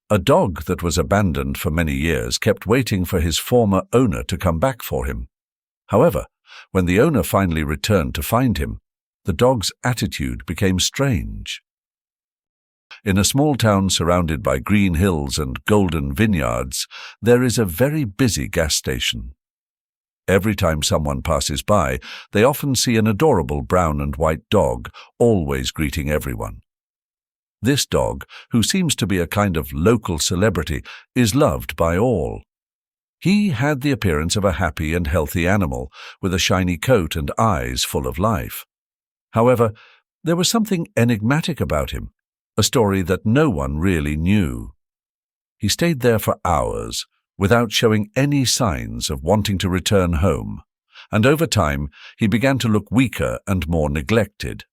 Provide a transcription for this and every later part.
A dog that was abandoned for many years kept waiting for his former owner to come back for him. However, when the owner finally returned to find him, the dog's attitude became strange. In a small town surrounded by green hills and golden vineyards, there is a very busy gas station. Every time someone passes by, they often see an adorable brown and white dog, always greeting everyone. This dog, who seems to be a kind of local celebrity, is loved by all. He had the appearance of a happy and healthy animal, with a shiny coat and eyes full of life. However, there was something enigmatic about him, a story that no one really knew. He stayed there for hours, without showing any signs of wanting to return home, and over time he began to look weaker and more neglected.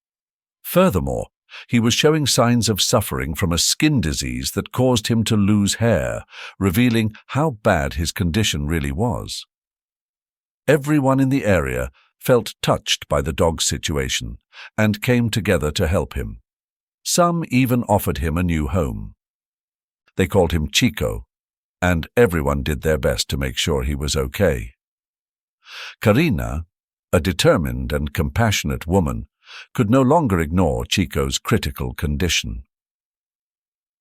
Furthermore, he was showing signs of suffering from a skin disease that caused him to lose hair, revealing how bad his condition really was. Everyone in the area felt touched by the dog's situation and came together to help him. Some even offered him a new home. They called him Chico, and everyone did their best to make sure he was okay. Karina, a determined and compassionate woman, could no longer ignore Chico's critical condition.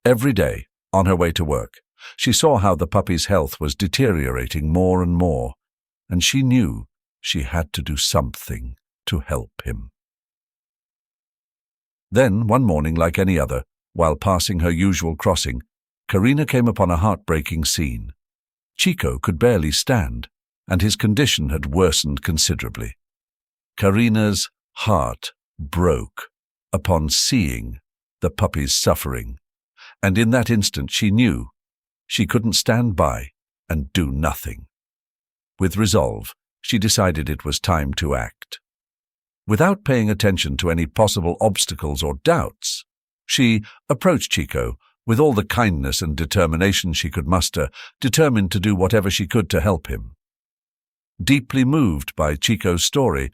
Every day, on her way to work, she saw how the puppy's health was deteriorating more and more, and she knew she had to do something to help him. Then, one morning like any other, while passing her usual crossing, Karina came upon a heartbreaking scene. Chico could barely stand, and his condition had worsened considerably. Karina's heart broke upon seeing the puppy's suffering, and in that instant she knew she couldn't stand by and do nothing. With resolve, she decided it was time to act. Without paying attention to any possible obstacles or doubts, she approached Chico with all the kindness and determination she could muster, determined to do whatever she could to help him. Deeply moved by Chico's story,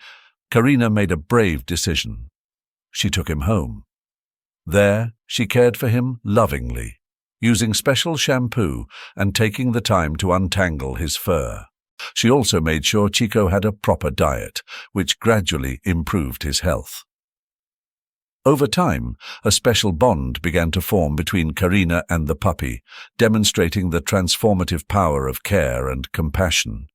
Karina made a brave decision. She took him home. There, she cared for him lovingly, using special shampoo and taking the time to untangle his fur. She also made sure Chico had a proper diet, which gradually improved his health. Over time, a special bond began to form between Karina and the puppy, demonstrating the transformative power of care and compassion.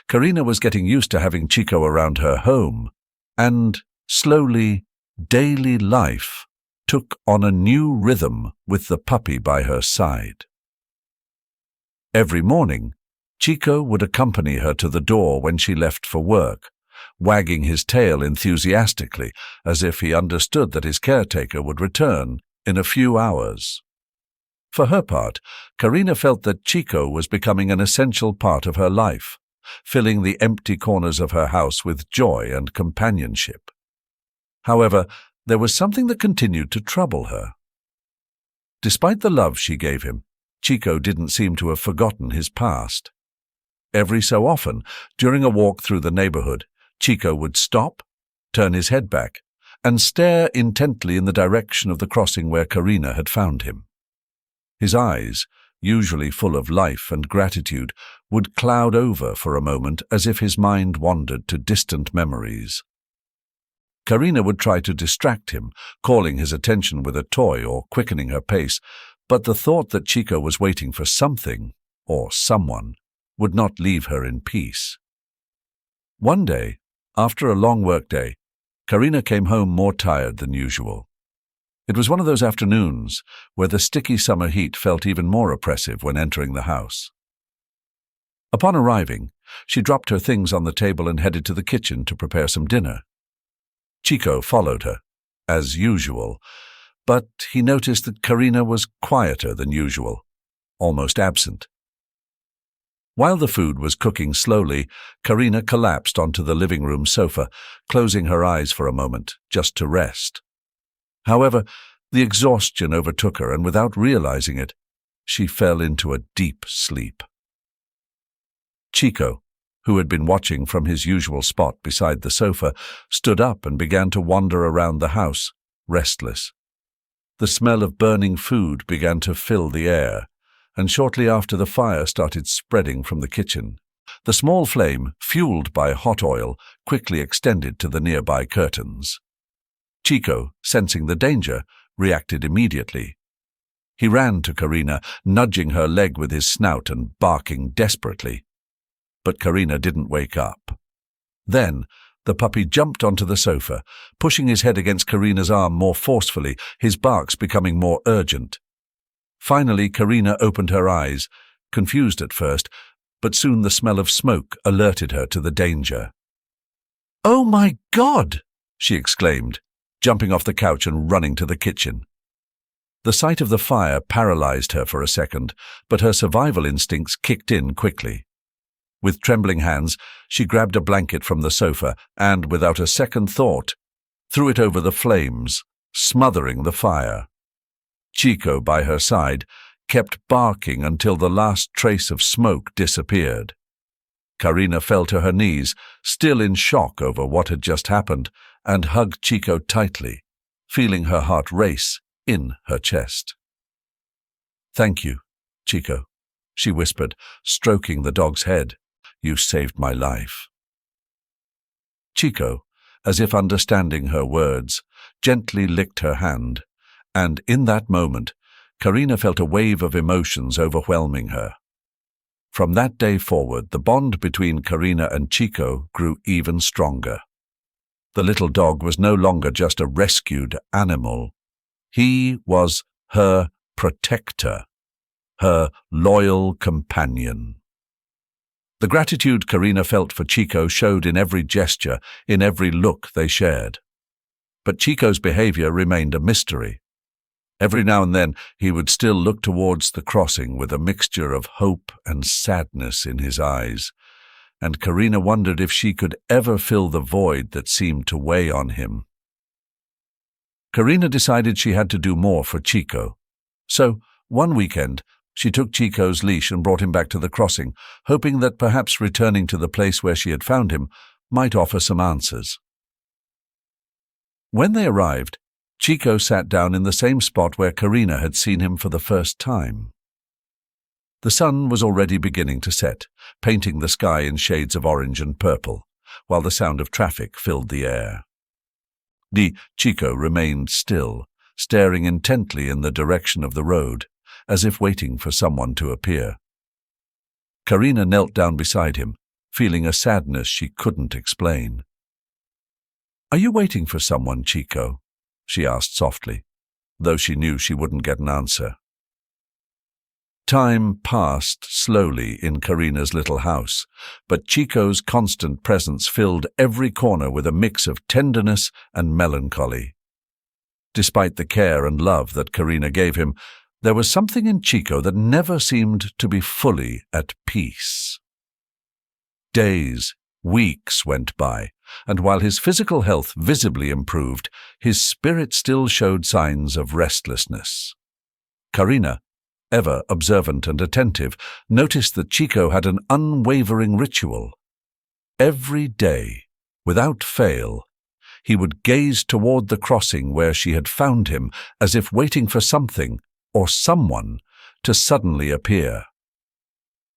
Karina was getting used to having Chico around her home, and slowly, daily life took on a new rhythm with the puppy by her side. Every morning, Chico would accompany her to the door when she left for work, wagging his tail enthusiastically as if he understood that his caretaker would return in a few hours. For her part, Karina felt that Chico was becoming an essential part of her life, filling the empty corners of her house with joy and companionship. However, there was something that continued to trouble her. Despite the love she gave him, Chico didn't seem to have forgotten his past. Every so often, during a walk through the neighborhood, Chico would stop, turn his head back, and stare intently in the direction of the crossing where Karina had found him. His eyes, usually full of life and gratitude, would cloud over for a moment as if his mind wandered to distant memories. Karina would try to distract him, calling his attention with a toy or quickening her pace, but the thought that Chico was waiting for something, or someone, would not leave her in peace. One day, after a long workday, Karina came home more tired than usual. It was one of those afternoons where the sticky summer heat felt even more oppressive when entering the house. Upon arriving, she dropped her things on the table and headed to the kitchen to prepare some dinner. Chico followed her, as usual, but he noticed that Karina was quieter than usual, almost absent. While the food was cooking slowly, Karina collapsed onto the living room sofa, closing her eyes for a moment, just to rest. However, the exhaustion overtook her, and without realizing it, she fell into a deep sleep. Chico, who had been watching from his usual spot beside the sofa, stood up and began to wander around the house, restless. The smell of burning food began to fill the air, and shortly after the fire started spreading from the kitchen. The small flame, fueled by hot oil, quickly extended to the nearby curtains. Chico, sensing the danger, reacted immediately. He ran to Karina, nudging her leg with his snout and barking desperately. But Karina didn't wake up. Then, the puppy jumped onto the sofa, pushing his head against Karina's arm more forcefully, his barks becoming more urgent. Finally, Karina opened her eyes, confused at first, but soon the smell of smoke alerted her to the danger. "Oh my God!" she exclaimed, jumping off the couch and running to the kitchen. The sight of the fire paralyzed her for a second, but her survival instincts kicked in quickly. With trembling hands, she grabbed a blanket from the sofa and, without a second thought, threw it over the flames, smothering the fire. Chico, by her side, kept barking until the last trace of smoke disappeared. Karina fell to her knees, still in shock over what had just happened, and hugged Chico tightly, feeling her heart race in her chest. "Thank you, Chico," she whispered, stroking the dog's head. "You saved my life." Chico, as if understanding her words, gently licked her hand, and in that moment, Karina felt a wave of emotions overwhelming her. From that day forward, the bond between Karina and Chico grew even stronger. The little dog was no longer just a rescued animal. He was her protector, her loyal companion. The gratitude Karina felt for Chico showed in every gesture, in every look they shared. But Chico's behavior remained a mystery. Every now and then he would still look towards the crossing with a mixture of hope and sadness in his eyes, and Karina wondered if she could ever fill the void that seemed to weigh on him. Karina decided she had to do more for Chico. So, one weekend, she took Chico's leash and brought him back to the crossing, hoping that perhaps returning to the place where she had found him might offer some answers. When they arrived, Chico sat down in the same spot where Karina had seen him for the first time. The sun was already beginning to set, painting the sky in shades of orange and purple, while the sound of traffic filled the air. Chico remained still, staring intently in the direction of the road, as if waiting for someone to appear. Karina knelt down beside him, feeling a sadness she couldn't explain. "Are you waiting for someone, Chico?" she asked softly, though she knew she wouldn't get an answer. Time passed slowly in Karina's little house, but Chico's constant presence filled every corner with a mix of tenderness and melancholy. Despite the care and love that Karina gave him, there was something in Chico that never seemed to be fully at peace. Days, weeks went by, and while his physical health visibly improved, his spirit still showed signs of restlessness. Karina, ever observant and attentive, noticed that Chico had an unwavering ritual. Every day, without fail, he would gaze toward the crossing where she had found him, as if waiting for something or someone to suddenly appear.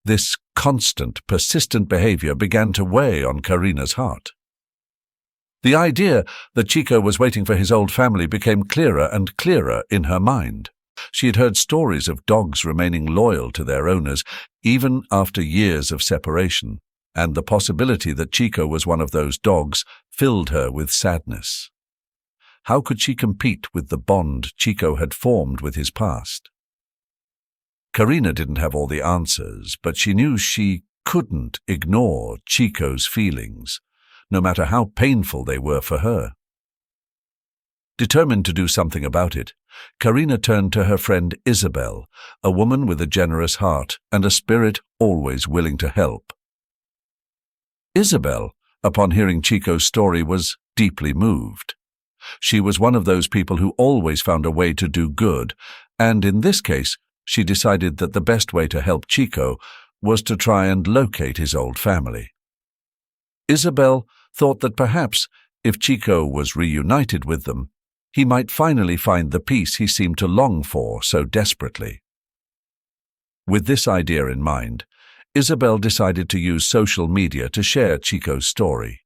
This constant, persistent behavior began to weigh on Karina's heart. The idea that Chico was waiting for his old family became clearer and clearer in her mind. She had heard stories of dogs remaining loyal to their owners even after years of separation, and the possibility that Chico was one of those dogs filled her with sadness. How could she compete with the bond Chico had formed with his past? Karina didn't have all the answers, but she knew she couldn't ignore Chico's feelings, no matter how painful they were for her. Determined to do something about it, Karina turned to her friend Isabel, a woman with a generous heart and a spirit always willing to help. Isabel, upon hearing Chico's story, was deeply moved. She was one of those people who always found a way to do good, and in this case, she decided that the best way to help Chico was to try and locate his old family. Isabel thought that perhaps, if Chico was reunited with them, he might finally find the peace he seemed to long for so desperately. With this idea in mind, Isabel decided to use social media to share Chico's story.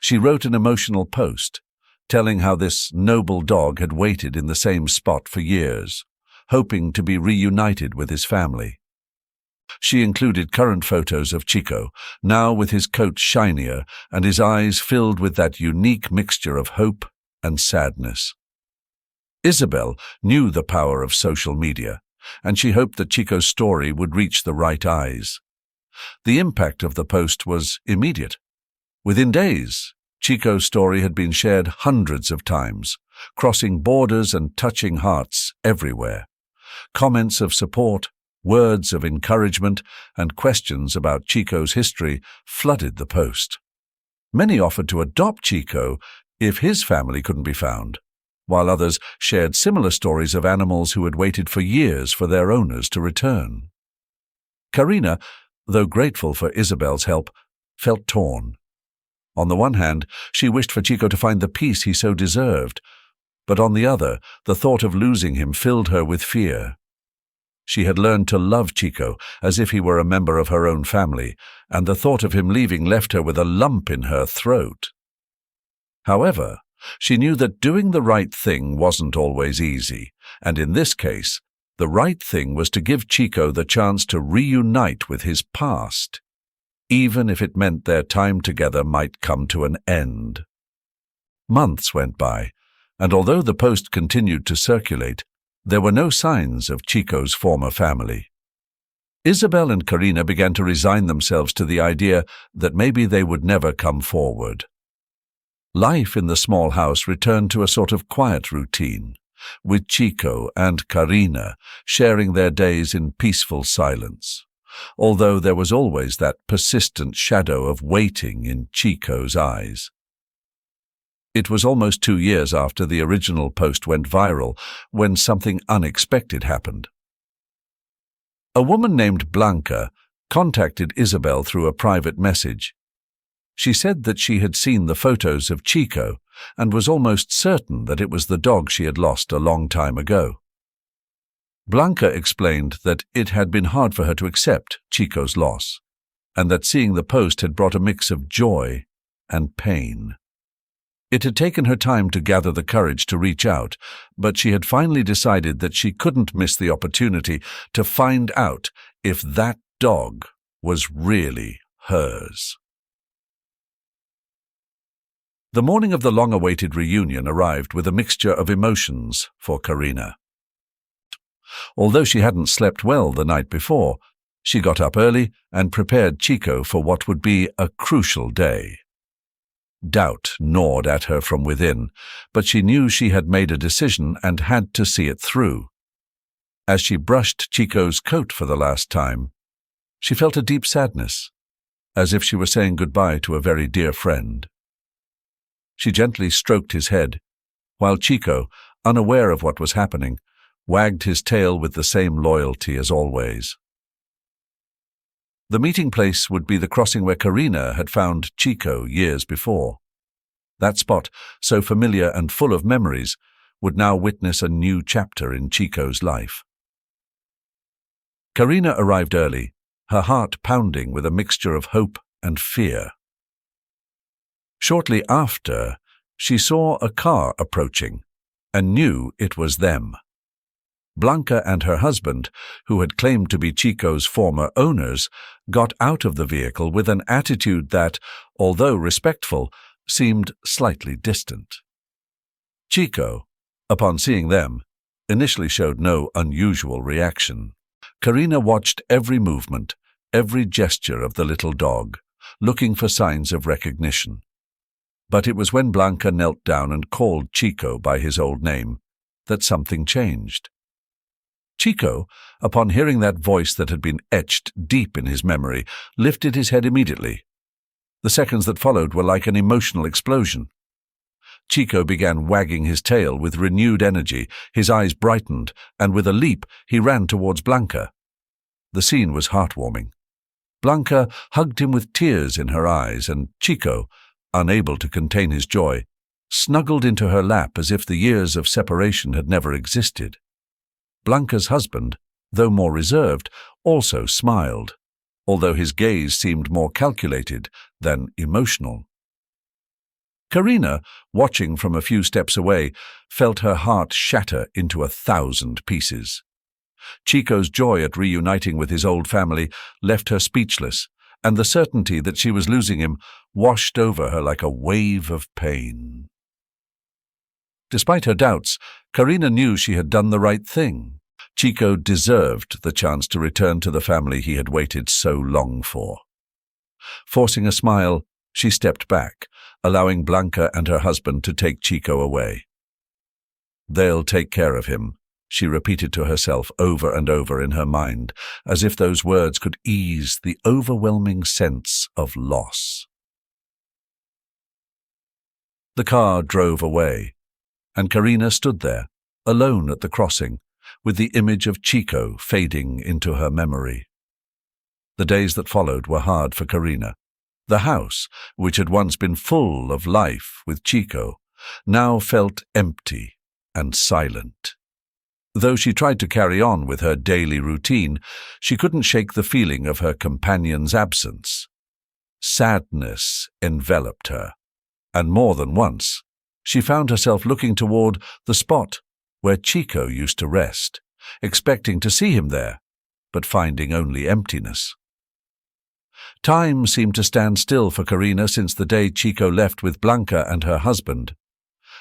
She wrote an emotional post, telling how this noble dog had waited in the same spot for years, hoping to be reunited with his family. She included current photos of Chico, now with his coat shinier and his eyes filled with that unique mixture of hope and sadness. Isabel knew the power of social media, and she hoped that Chico's story would reach the right eyes. The impact of the post was immediate. Within days, Chico's story had been shared hundreds of times, crossing borders and touching hearts everywhere. Comments of support, words of encouragement, and questions about Chico's history flooded the post. Many offered to adopt Chico if his family couldn't be found, while others shared similar stories of animals who had waited for years for their owners to return. Karina, though grateful for Isabel's help, felt torn. On the one hand, she wished for Chico to find the peace he so deserved, but on the other, the thought of losing him filled her with fear. She had learned to love Chico as if he were a member of her own family, and the thought of him leaving left her with a lump in her throat. However, she knew that doing the right thing wasn't always easy, and in this case, the right thing was to give Chico the chance to reunite with his past, even if it meant their time together might come to an end. Months went by, and although the post continued to circulate, there were no signs of Chico's former family. Isabel and Karina began to resign themselves to the idea that maybe they would never come forward. Life in the small house returned to a sort of quiet routine, with Chico and Karina sharing their days in peaceful silence, although there was always that persistent shadow of waiting in Chico's eyes. It was almost 2 years after the original post went viral when something unexpected happened. A woman named Blanca contacted Isabel through a private message. She said that she had seen the photos of Chico and was almost certain that it was the dog she had lost a long time ago. Blanca explained that it had been hard for her to accept Chico's loss, and that seeing the post had brought a mix of joy and pain. It had taken her time to gather the courage to reach out, but she had finally decided that she couldn't miss the opportunity to find out if that dog was really hers. The morning of the long-awaited reunion arrived with a mixture of emotions for Karina. Although she hadn't slept well the night before, she got up early and prepared Chico for what would be a crucial day. Doubt gnawed at her from within, but she knew she had made a decision and had to see it through. As she brushed Chico's coat for the last time, she felt a deep sadness, as if she were saying goodbye to a very dear friend. She gently stroked his head, while Chico, unaware of what was happening, wagged his tail with the same loyalty as always. The meeting place would be the crossing where Karina had found Chico years before. That spot, so familiar and full of memories, would now witness a new chapter in Chico's life. Karina arrived early, her heart pounding with a mixture of hope and fear. Shortly after, she saw a car approaching and knew it was them. Blanca and her husband, who had claimed to be Chico's former owners, got out of the vehicle with an attitude that, although respectful, seemed slightly distant. Chico, upon seeing them, initially showed no unusual reaction. Karina watched every movement, every gesture of the little dog, looking for signs of recognition. But it was when Blanca knelt down and called Chico by his old name that something changed. Chico, upon hearing that voice that had been etched deep in his memory, lifted his head immediately. The seconds that followed were like an emotional explosion. Chico began wagging his tail with renewed energy, his eyes brightened, and with a leap he ran towards Blanca. The scene was heartwarming. Blanca hugged him with tears in her eyes, and Chico, unable to contain his joy, snuggled into her lap as if the years of separation had never existed. Blanca's husband, though more reserved, also smiled, although his gaze seemed more calculated than emotional. Karina, watching from a few steps away, felt her heart shatter into 1,000 pieces. Chico's joy at reuniting with his old family left her speechless, and the certainty that she was losing him washed over her like a wave of pain. Despite her doubts, Karina knew she had done the right thing. Chico deserved the chance to return to the family he had waited so long for. Forcing a smile, she stepped back, allowing Blanca and her husband to take Chico away. "They'll take care of him," she repeated to herself over and over in her mind, as if those words could ease the overwhelming sense of loss. The car drove away, and Karina stood there, alone at the crossing, with the image of Chico fading into her memory. The days that followed were hard for Karina. The house, which had once been full of life with Chico, now felt empty and silent. Though she tried to carry on with her daily routine, she couldn't shake the feeling of her companion's absence. Sadness enveloped her, and more than once, she found herself looking toward the spot where Chico used to rest, expecting to see him there, but finding only emptiness. Time seemed to stand still for Karina since the day Chico left with Blanca and her husband.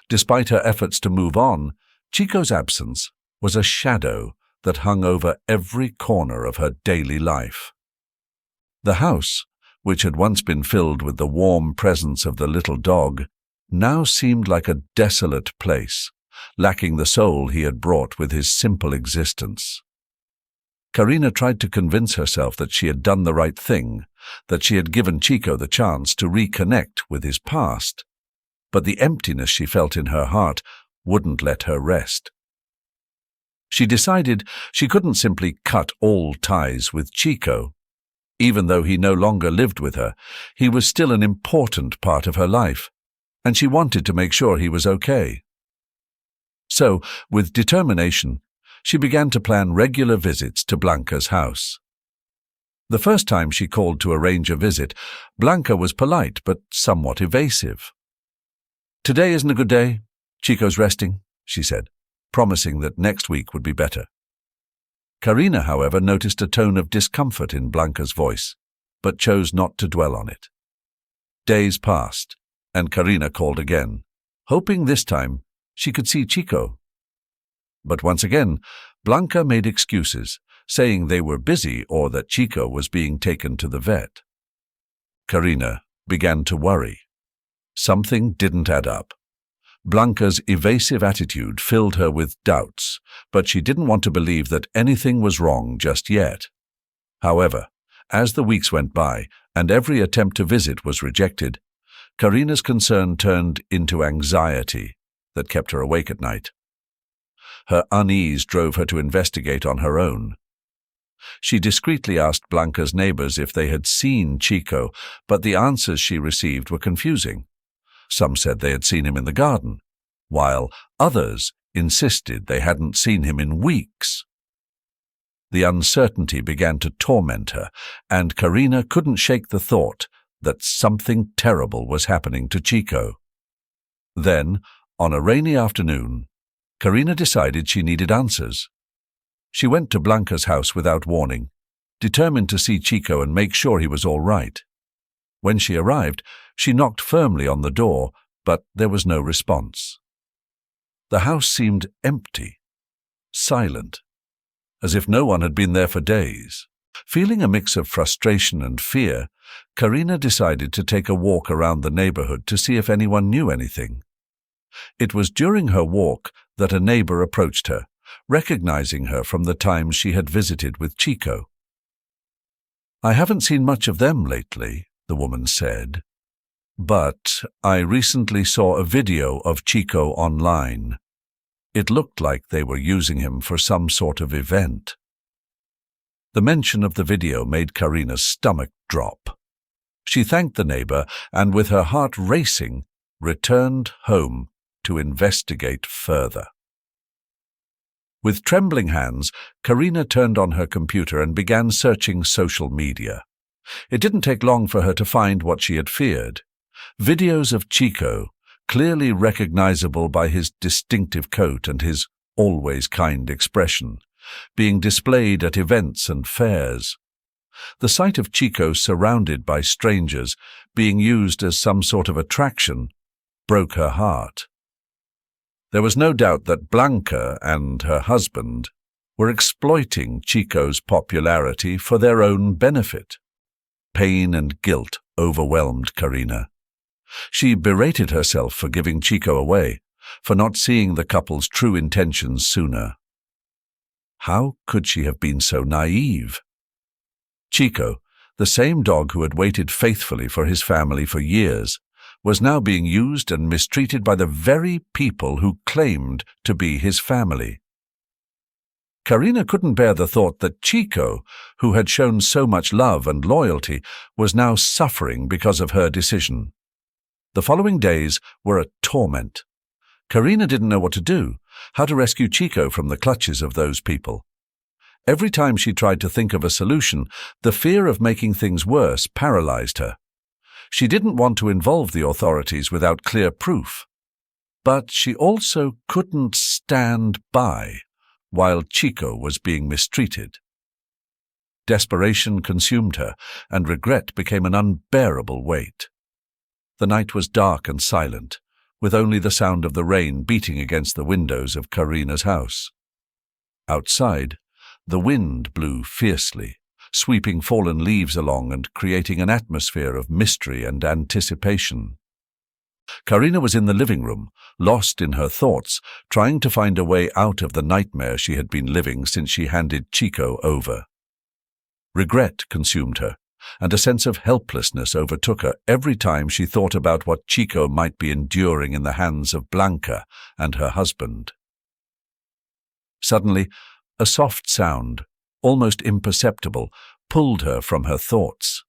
Despite her efforts to move on, Chico's absence was a shadow that hung over every corner of her daily life. The house, which had once been filled with the warm presence of the little dog, now seemed like a desolate place, lacking the soul he had brought with his simple existence. Karina tried to convince herself that she had done the right thing, that she had given Chico the chance to reconnect with his past, but the emptiness she felt in her heart wouldn't let her rest. She decided she couldn't simply cut all ties with Chico. Even though he no longer lived with her, he was still an important part of her life, and she wanted to make sure he was okay. So, with determination, she began to plan regular visits to Blanca's house. The first time she called to arrange a visit, Blanca was polite but somewhat evasive. "Today isn't a good day. Chico's resting," she said, promising that next week would be better. Karina, however, noticed a tone of discomfort in Blanca's voice, but chose not to dwell on it. Days passed, and Karina called again, hoping this time she could see Chico. But once again, Blanca made excuses, saying they were busy or that Chico was being taken to the vet. Karina began to worry. Something didn't add up. Blanca's evasive attitude filled her with doubts, but she didn't want to believe that anything was wrong just yet. However, as the weeks went by and every attempt to visit was rejected, Karina's concern turned into anxiety that kept her awake at night. Her unease drove her to investigate on her own. She discreetly asked Blanca's neighbors if they had seen Chico, but the answers she received were confusing. Some said they had seen him in the garden, while others insisted they hadn't seen him in weeks. The uncertainty began to torment her, and Karina couldn't shake the thought that something terrible was happening to Chico. Then, on a rainy afternoon, Karina decided she needed answers. She went to Blanca's house without warning, determined to see Chico and make sure he was all right. When she arrived, she knocked firmly on the door, but there was no response. The house seemed empty, silent, as if no one had been there for days. Feeling a mix of frustration and fear, Karina decided to take a walk around the neighborhood to see if anyone knew anything. It was during her walk that a neighbor approached her, recognizing her from the times she had visited with Chico. "I haven't seen much of them lately," the woman said, "but I recently saw a video of Chico online. It looked like they were using him for some sort of event." The mention of the video made Karina's stomach drop. She thanked the neighbor, and with her heart racing, returned home to investigate further. With trembling hands, Karina turned on her computer and began searching social media. It didn't take long for her to find what she had feared. Videos of Chico, clearly recognizable by his distinctive coat and his always kind expression, being displayed at events and fairs. The sight of Chico surrounded by strangers, being used as some sort of attraction, broke her heart. There was no doubt that Blanca and her husband were exploiting Chico's popularity for their own benefit. Pain and guilt overwhelmed Karina. She berated herself for giving Chico away, for not seeing the couple's true intentions sooner. How could she have been so naive? Chico, the same dog who had waited faithfully for his family for years, was now being used and mistreated by the very people who claimed to be his family. Karina couldn't bear the thought that Chico, who had shown so much love and loyalty, was now suffering because of her decision. The following days were a torment. Karina didn't know what to do, how to rescue Chico from the clutches of those people. Every time she tried to think of a solution, the fear of making things worse paralyzed her. She didn't want to involve the authorities without clear proof. But she also couldn't stand by while Chico was being mistreated. Desperation consumed her, and regret became an unbearable weight. The night was dark and silent, with only the sound of the rain beating against the windows of Karina's house. Outside, the wind blew fiercely, sweeping fallen leaves along and creating an atmosphere of mystery and anticipation. Karina was in the living room, lost in her thoughts, trying to find a way out of the nightmare she had been living since she handed Chico over. Regret consumed her, and a sense of helplessness overtook her every time she thought about what Chico might be enduring in the hands of Blanca and her husband. Suddenly, a soft sound, almost imperceptible, pulled her from her thoughts.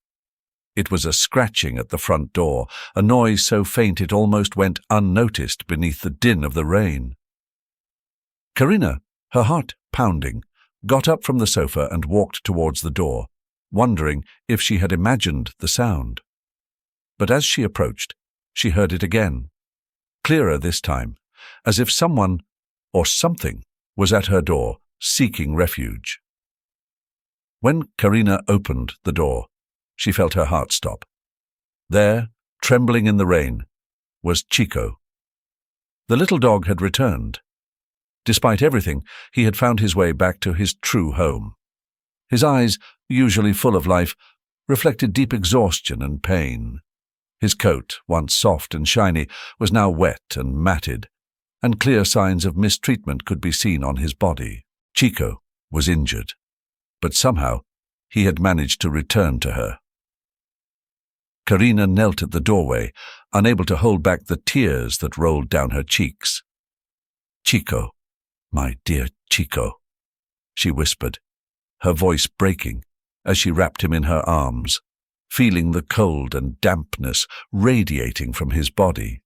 It was a scratching at the front door, a noise so faint it almost went unnoticed beneath the din of the rain. Karina, her heart pounding, got up from the sofa and walked towards the door, wondering if she had imagined the sound. But as she approached, she heard it again, clearer this time, as if someone or something was at her door, seeking refuge. When Karina opened the door, she felt her heart stop. There, trembling in the rain, was Chico. The little dog had returned. Despite everything, he had found his way back to his true home. His eyes, usually full of life, reflected deep exhaustion and pain. His coat, once soft and shiny, was now wet and matted, and clear signs of mistreatment could be seen on his body. Chico was injured, but somehow he had managed to return to her. Karina knelt at the doorway, unable to hold back the tears that rolled down her cheeks. "Chico, my dear Chico," she whispered, her voice breaking as she wrapped him in her arms, feeling the cold and dampness radiating from his body.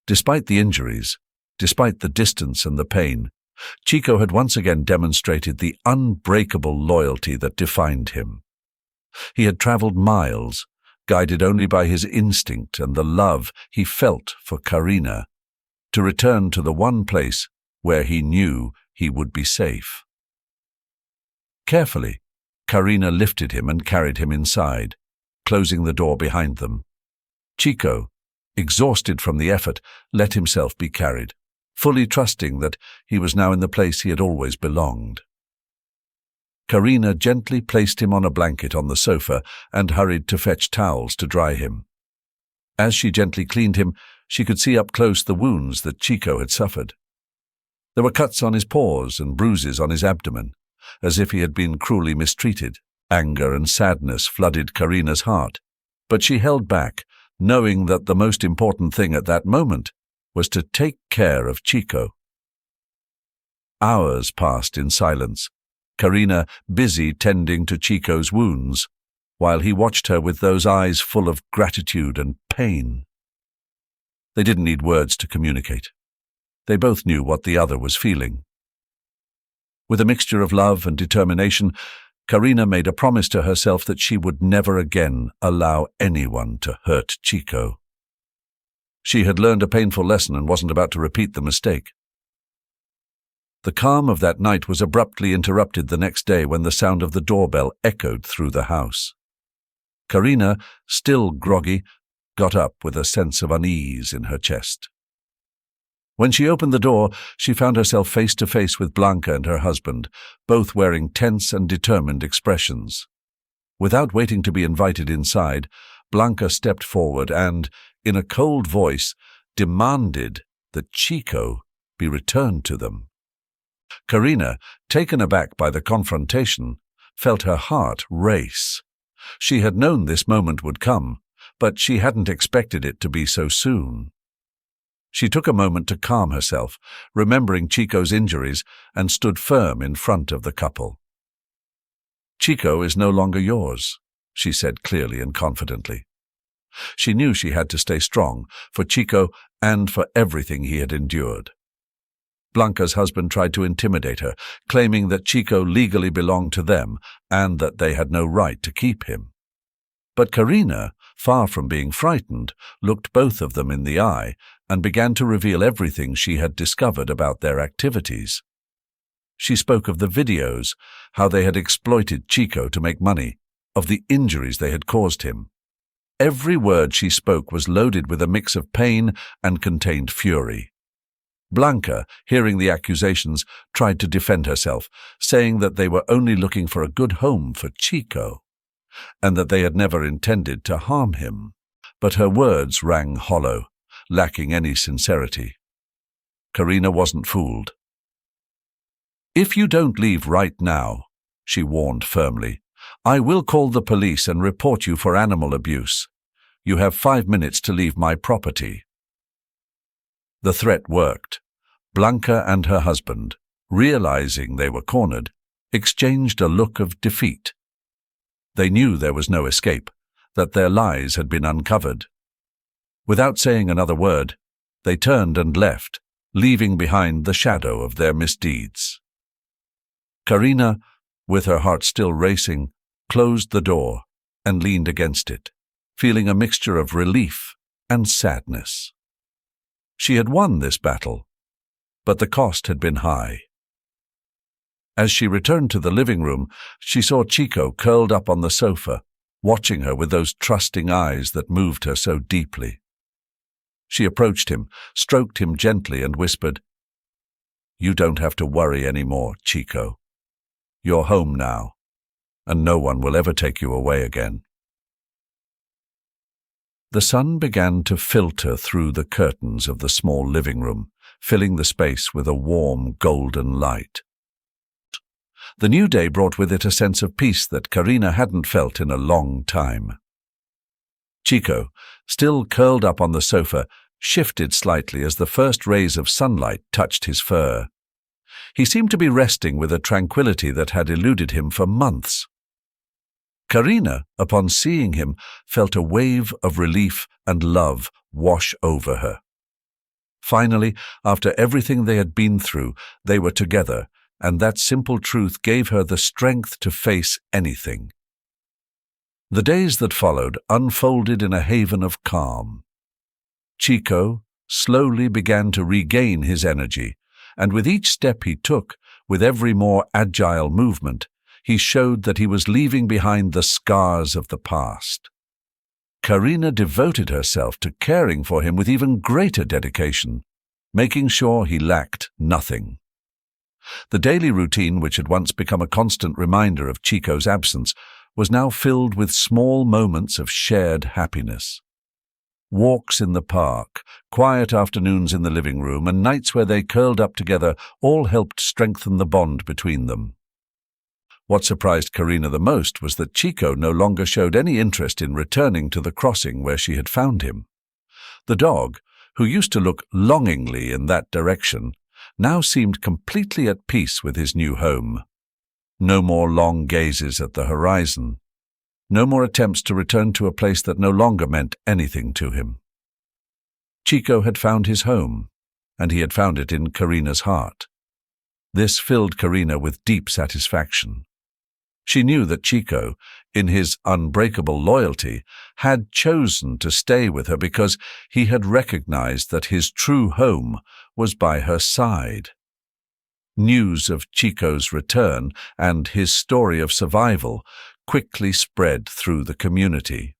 Despite the injuries, despite the distance and the pain, Chico had once again demonstrated the unbreakable loyalty that defined him. He had traveled miles, guided only by his instinct and the love he felt for Karina, to return to the one place where he knew he would be safe. Carefully, Karina lifted him and carried him inside, closing the door behind them. Chico, exhausted from the effort, let himself be carried, fully trusting that he was now in the place he had always belonged. Karina gently placed him on a blanket on the sofa and hurried to fetch towels to dry him. As she gently cleaned him, she could see up close the wounds that Chico had suffered. There were cuts on his paws and bruises on his abdomen, as if he had been cruelly mistreated. Anger and sadness flooded Karina's heart, but she held back, knowing that the most important thing at that moment was to take care of Chico. Hours passed in silence, Karina busy tending to Chico's wounds, while he watched her with those eyes full of gratitude and pain. They didn't need words to communicate. They both knew what the other was feeling. With a mixture of love and determination, Karina made a promise to herself that she would never again allow anyone to hurt Chico. She had learned a painful lesson and wasn't about to repeat the mistake. The calm of that night was abruptly interrupted the next day when the sound of the doorbell echoed through the house. Karina, still groggy, got up with a sense of unease in her chest. When she opened the door, she found herself face to face with Blanca and her husband, both wearing tense and determined expressions. Without waiting to be invited inside, Blanca stepped forward and, in a cold voice, demanded that Chico be returned to them. Karina, taken aback by the confrontation, felt her heart race. She had known this moment would come, but she hadn't expected it to be so soon. She took a moment to calm herself, remembering Chico's injuries, and stood firm in front of the couple. "Chico is no longer yours," she said clearly and confidently. She knew she had to stay strong, for Chico and for everything he had endured. Blanca's husband tried to intimidate her, claiming that Chico legally belonged to them and that they had no right to keep him. But Karina, far from being frightened, looked both of them in the eye and began to reveal everything she had discovered about their activities. She spoke of the videos, how they had exploited Chico to make money, of the injuries they had caused him. Every word she spoke was loaded with a mix of pain and contained fury. Blanca, hearing the accusations, tried to defend herself, saying that they were only looking for a good home for Chico, and that they had never intended to harm him. But her words rang hollow, lacking any sincerity. Karina wasn't fooled. "If you don't leave right now," she warned firmly, "I will call the police and report you for animal abuse. You have 5 minutes to leave my property." The threat worked. Blanca and her husband, realizing they were cornered, exchanged a look of defeat. They knew there was no escape, that their lies had been uncovered. Without saying another word, they turned and left, leaving behind the shadow of their misdeeds. Karina, with her heart still racing, closed the door and leaned against it, feeling a mixture of relief and sadness. She had won this battle, but the cost had been high. As she returned to the living room, she saw Chico curled up on the sofa, watching her with those trusting eyes that moved her so deeply. She approached him, stroked him gently, and whispered, "You don't have to worry anymore, Chico. You're home now, and no one will ever take you away again." The sun began to filter through the curtains of the small living room, filling the space with a warm, golden light. The new day brought with it a sense of peace that Karina hadn't felt in a long time. Chico, still curled up on the sofa, shifted slightly as the first rays of sunlight touched his fur. He seemed to be resting with a tranquility that had eluded him for months. Karina, upon seeing him, felt a wave of relief and love wash over her. Finally, after everything they had been through, they were together, and that simple truth gave her the strength to face anything. The days that followed unfolded in a haven of calm. Chico slowly began to regain his energy, and with each step he took, with every more agile movement, he showed that he was leaving behind the scars of the past. Karina devoted herself to caring for him with even greater dedication, making sure he lacked nothing. The daily routine, which had once become a constant reminder of Chico's absence, was now filled with small moments of shared happiness. Walks in the park, quiet afternoons in the living room, and nights where they curled up together all helped strengthen the bond between them. What surprised Karina the most was that Chico no longer showed any interest in returning to the crossing where she had found him. The dog, who used to look longingly in that direction, now seemed completely at peace with his new home. No more long gazes at the horizon. No more attempts to return to a place that no longer meant anything to him. Chico had found his home, and he had found it in Karina's heart. This filled Karina with deep satisfaction. She knew that Chico, in his unbreakable loyalty, had chosen to stay with her because he had recognized that his true home was by her side. News of Chico's return and his story of survival quickly spread through the community.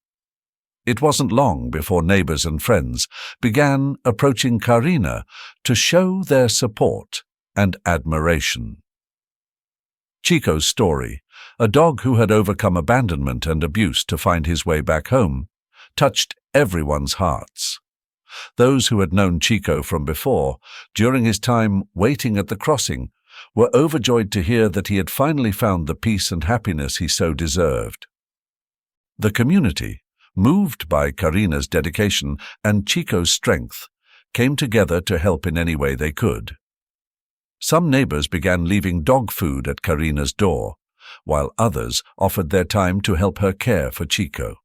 It wasn't long before neighbors and friends began approaching Karina to show their support and admiration. Chico's story, a dog who had overcome abandonment and abuse to find his way back home, touched everyone's hearts. Those who had known Chico from before, during his time waiting at the crossing, were overjoyed to hear that he had finally found the peace and happiness he so deserved. The community, moved by Karina's dedication and Chico's strength, came together to help in any way they could. Some neighbors began leaving dog food at Karina's door, while others offered their time to help her care for Chico.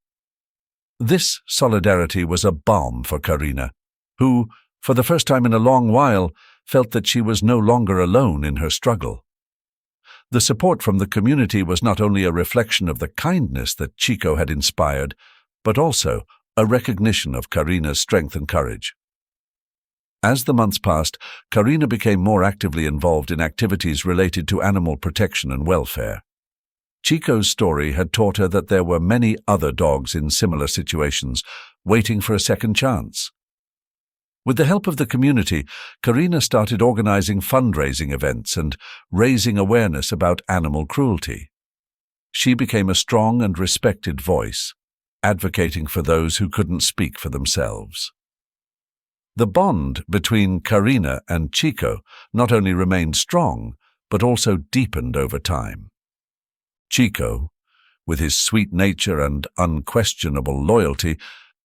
This solidarity was a balm for Karina, who, for the first time in a long while, felt that she was no longer alone in her struggle. The support from the community was not only a reflection of the kindness that Chico had inspired, but also a recognition of Karina's strength and courage. As the months passed, Karina became more actively involved in activities related to animal protection and welfare. Chico's story had taught her that there were many other dogs in similar situations, waiting for a second chance. With the help of the community, Karina started organizing fundraising events and raising awareness about animal cruelty. She became a strong and respected voice, advocating for those who couldn't speak for themselves. The bond between Karina and Chico not only remained strong, but also deepened over time. Chico, with his sweet nature and unquestionable loyalty,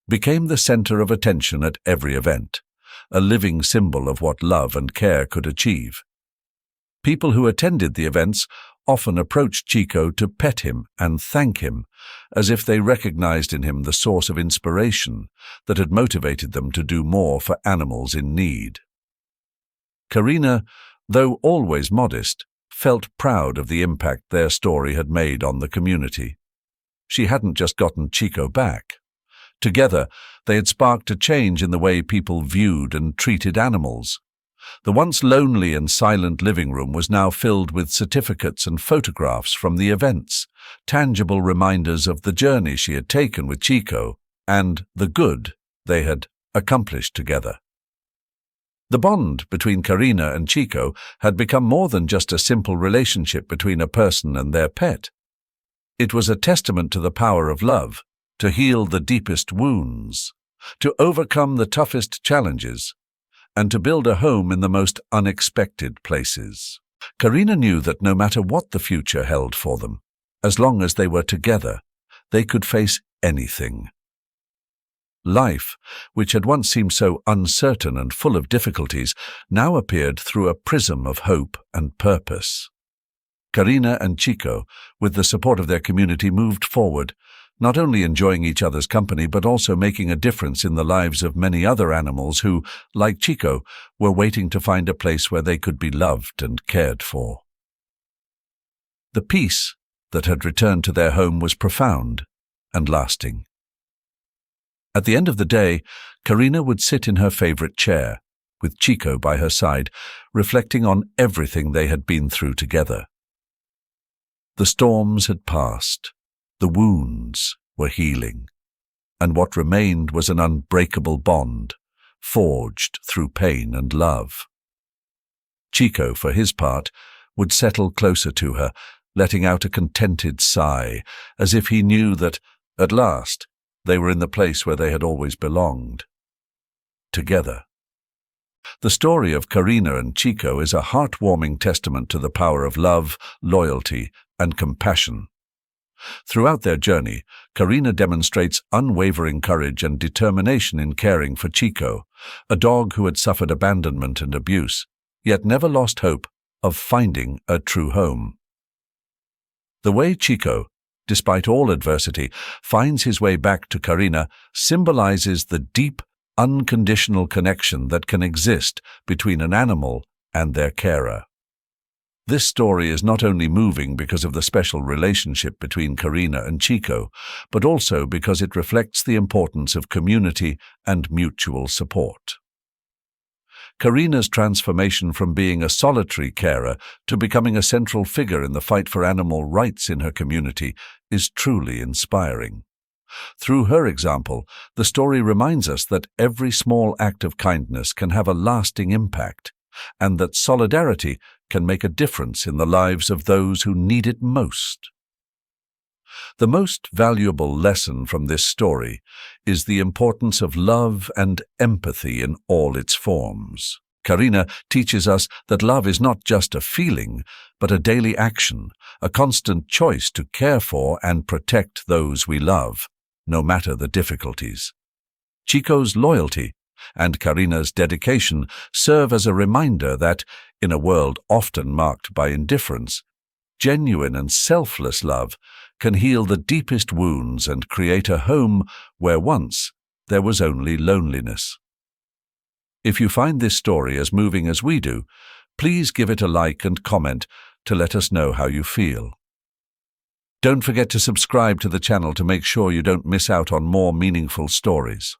became the center of attention at every event, a living symbol of what love and care could achieve. People who attended the events often approached Chico to pet him and thank him, as if they recognized in him the source of inspiration that had motivated them to do more for animals in need. Karina, though always modest, felt proud of the impact their story had made on the community. She hadn't just gotten Chico back. Together, they had sparked a change in the way people viewed and treated animals. The once lonely and silent living room was now filled with certificates and photographs from the events, tangible reminders of the journey she had taken with Chico and the good they had accomplished together. The bond between Karina and Chico had become more than just a simple relationship between a person and their pet. It was a testament to the power of love, to heal the deepest wounds, to overcome the toughest challenges, and to build a home in the most unexpected places. Karina knew that no matter what the future held for them, as long as they were together, they could face anything. Life, which had once seemed so uncertain and full of difficulties, now appeared through a prism of hope and purpose. Karina and Chico, with the support of their community, moved forward, not only enjoying each other's company but also making a difference in the lives of many other animals who, like Chico, were waiting to find a place where they could be loved and cared for. The peace that had returned to their home was profound and lasting. At the end of the day, Karina would sit in her favorite chair, with Chico by her side, reflecting on everything they had been through together. The storms had passed, the wounds were healing, and what remained was an unbreakable bond, forged through pain and love. Chico, for his part, would settle closer to her, letting out a contented sigh, as if he knew that, at last, they were in the place where they had always belonged. Together. The story of Karina and Chico is a heartwarming testament to the power of love, loyalty, and compassion. Throughout their journey, Karina demonstrates unwavering courage and determination in caring for Chico, a dog who had suffered abandonment and abuse, yet never lost hope of finding a true home. The way Chico, despite all adversity, finds his way back to Karina symbolizes the deep, unconditional connection that can exist between an animal and their carer. This story is not only moving because of the special relationship between Karina and Chico, but also because it reflects the importance of community and mutual support. Karina's transformation from being a solitary carer to becoming a central figure in the fight for animal rights in her community is truly inspiring. Through her example, the story reminds us that every small act of kindness can have a lasting impact, and that solidarity can make a difference in the lives of those who need it most. The most valuable lesson from this story is the importance of love and empathy in all its forms. Karina teaches us that love is not just a feeling, but a daily action, a constant choice to care for and protect those we love, no matter the difficulties. Chico's loyalty and Karina's dedication serve as a reminder that, in a world often marked by indifference, genuine and selfless love can heal the deepest wounds and create a home where once there was only loneliness. If you find this story as moving as we do, please give it a like and comment to let us know how you feel. Don't forget to subscribe to the channel to make sure you don't miss out on more meaningful stories.